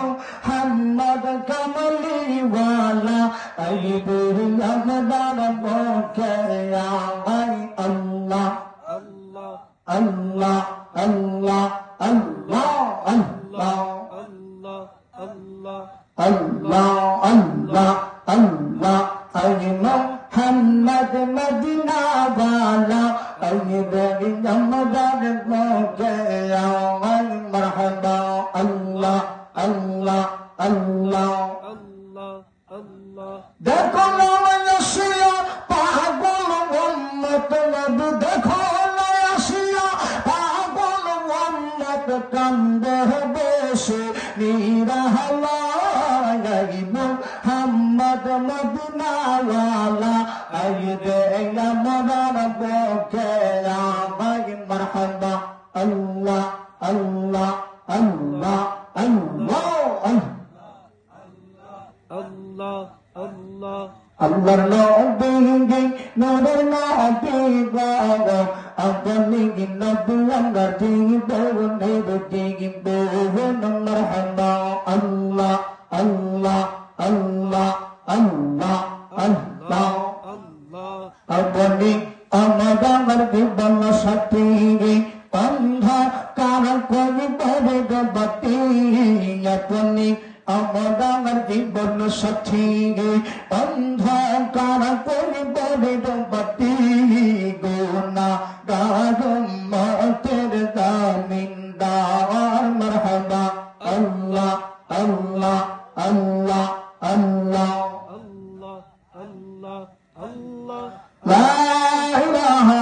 মোহাম্মদ কামলিওয়ালা আইবুর আমদার পক্ষে আই আল্লাহ আল্লাহ আল্লাহ আল্লাহ আল্লাহ আল্লাহ আল্লাহ আল্লাহ আল্লাহ আল্লাহ আই মোহাম্মদ মদিনা ওয়ালা আইবুর আমদার পক্ষে আই মারহাবা আল্লাহ আল্লাহ আল্লাহ দেখো না আসিয়া পাগল উম্মত নবী দেখো না আসিয়া পাগল উম্মত কান্দে বসে নিরাহলাই মুহাম্মদ মদিনা ওয়ালা আইবে আমরার পক্ষে আমায় মারহাবা আল্লাহ আল্লাহ আল্লাহ আল্লাহ আল্লাহ আল্লাহ আল্লাহর নবী নূরের নবী গো আপনি নবী আমরা দিব দিব মারহাবা আল্লাহ আল্লাহ আল্লাহ আল্লাহ আল্লাহ আপনি আমার জীবন সাথী অন্ধকার করিবে বাতি আপনি আমার জীবন সাথী অন্ধকার করিবে বাতি গুনা গারুম্মতের জামিনদার মারহাবা আল্লাহ আল্লাহ আল্লাহ আল্লাহ আল্লাহ আল্লাহ আল্লাহ লা ইলাহা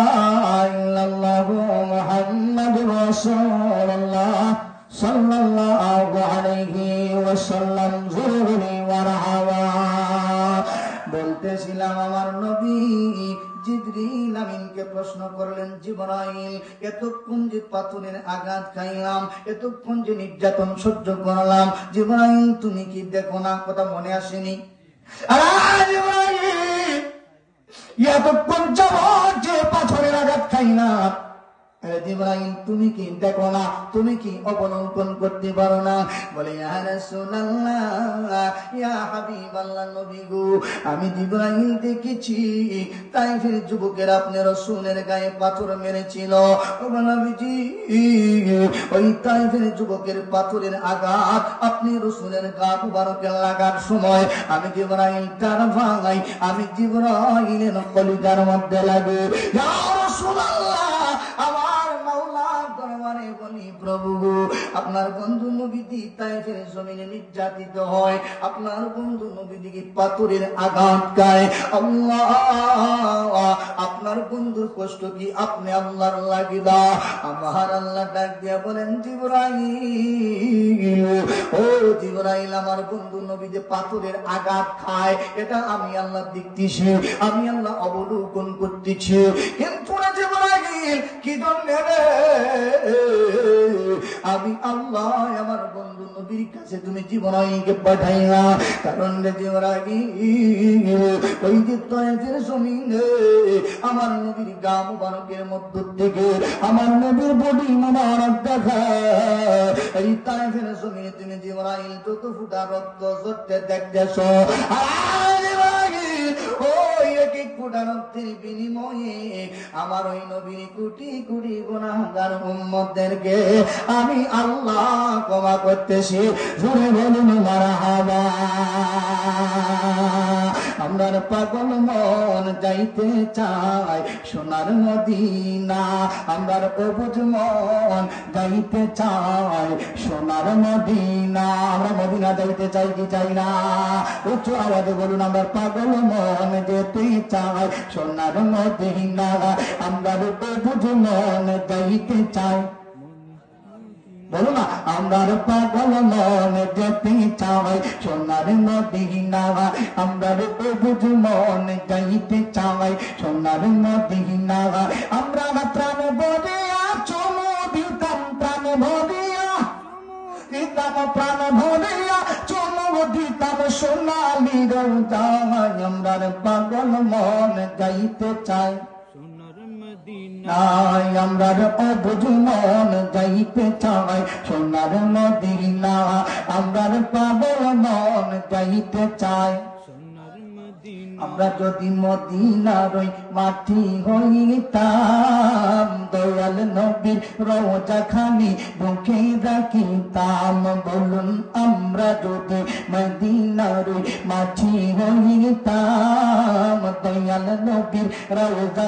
ইল্লাল্লাহ মুহাম্মাদুর রাসূলুল্লাহ সাল্লাল্লাহু আলাইহি ওয়াসাল্লাম জুরুনি ওয়ারহাবা বলতেছিলাম আমার নবী জিবরিল আমিনকে প্রশ্ন করলেন জিবরাইল এতক্ষণ যে পাথরের আঘাত খাইলাম এতক্ষণ যে নির্যাতন সহ্য করলাম জিবরাইল তুমি কি দেখো না কথা মনে আসেনি এতক্ষণ যাবত যে পাথরের আঘাত খাইলাম জিবরাইল তুমি কি দেখো না তুমি কি অবলোকন করতে পারো না বলে ইয়া রাসূলুল্লাহ ইয়া হাবিবাল্লাহ নবী গো আমি জিবরাইল দেখেছি তাইফের যুবকের আপনার রাসূলের গায়ে পাথর মেরেছিল ও নবীজি ওই তাইফের যুবকের পাথরের আঘাত আপনি রাসূলের গা মুবারকে লাগার সময় আমি জিবরাইল তার ভাই আমি জিবরাইলের কলিজার মধ্যে লাগে ইয়া রাসূলুল্লাহ আমার মাওলা দরবারে বলি প্রভু আপনার বন্ধু নবীজি তাইফের জমিনে নির্যাতিত হয় আপনার বন্ধু নবীজি পাথরের আঘাত খায় আল্লাহ আপনার বন্ধুর কষ্ট কি আপনি আল্লাহর লাগিদা আমার আল্লাহ ডাক দিয়া বলেন জিবরাইল ও জিবরাইল আমার বন্ধু নবীজি পাথরের আঘাত খায় এটা আমি আল্লাহ দেখতেছি আমি আল্লাহ অবলোকন করতেছি কিন্তু না জিবরাইল কি ধরনের আমি আল্লাহ আমার বন্ধু নবীর কাছে তুমি জিবরাইলকে পাঠাইলা কারণ জিবরাইল ওই যে তায়েফের জমিনে আমার নবীর গা মুবারকের মধ্য থেকে আমার নবীর বডি মুবারক দেখা এই তায়েফের জমিনে তুমি জিবরাইল যত ফুটা রক্ত ঝরতে দেখতেছো ওই এক এক ফুটা রক্তের বিনিময়ে আমার ওই নবীর কোটি কোটি গুনাহগার উম্মতদেরকে আমি আল্লাহ ক্ষমা করতেছি জোরে বলুন মারহাবা আমরার পাগল মন যাইতে চাই সোনার মদিনা আমরার অবুঝ মন যাইতে চাই সোনার মদিনা আমরা মদিনা যাইতে চাই কি চাই না উচ্চ আওয়াজে বলুন আমরার পাগল মন যেতে চাই সোনার মদিনা আমরার অবুঝ মন যাইতে চাই বলো না আমরার পাগল মন যেতে চাই সোনার মদিনা আমরার অবুঝ মন যাইতে চাই সোনার মদিনা আমরা প্রাণ ভরিয়া চুমু দিতাম প্রাণ ভরিয়া দিতাম প্রাণ ভরিয়া চুমু দিতাম সোনালি রোজায় আমরার পাগল মন যাইতে চাই নাই আমরা অবুঝ মন যাইতে চাই সোনার মদিনা, আমরা পাগল মন যাইতে চাই। আমরা যদি মদিনার ওই মাটি হইতাম, দয়াল নবীর রওজা খানি বুকে রাখিতাম। বলুন আমরা যদি মদিনার ওই মাটি হইতাম, দয়াল নবীর রওজা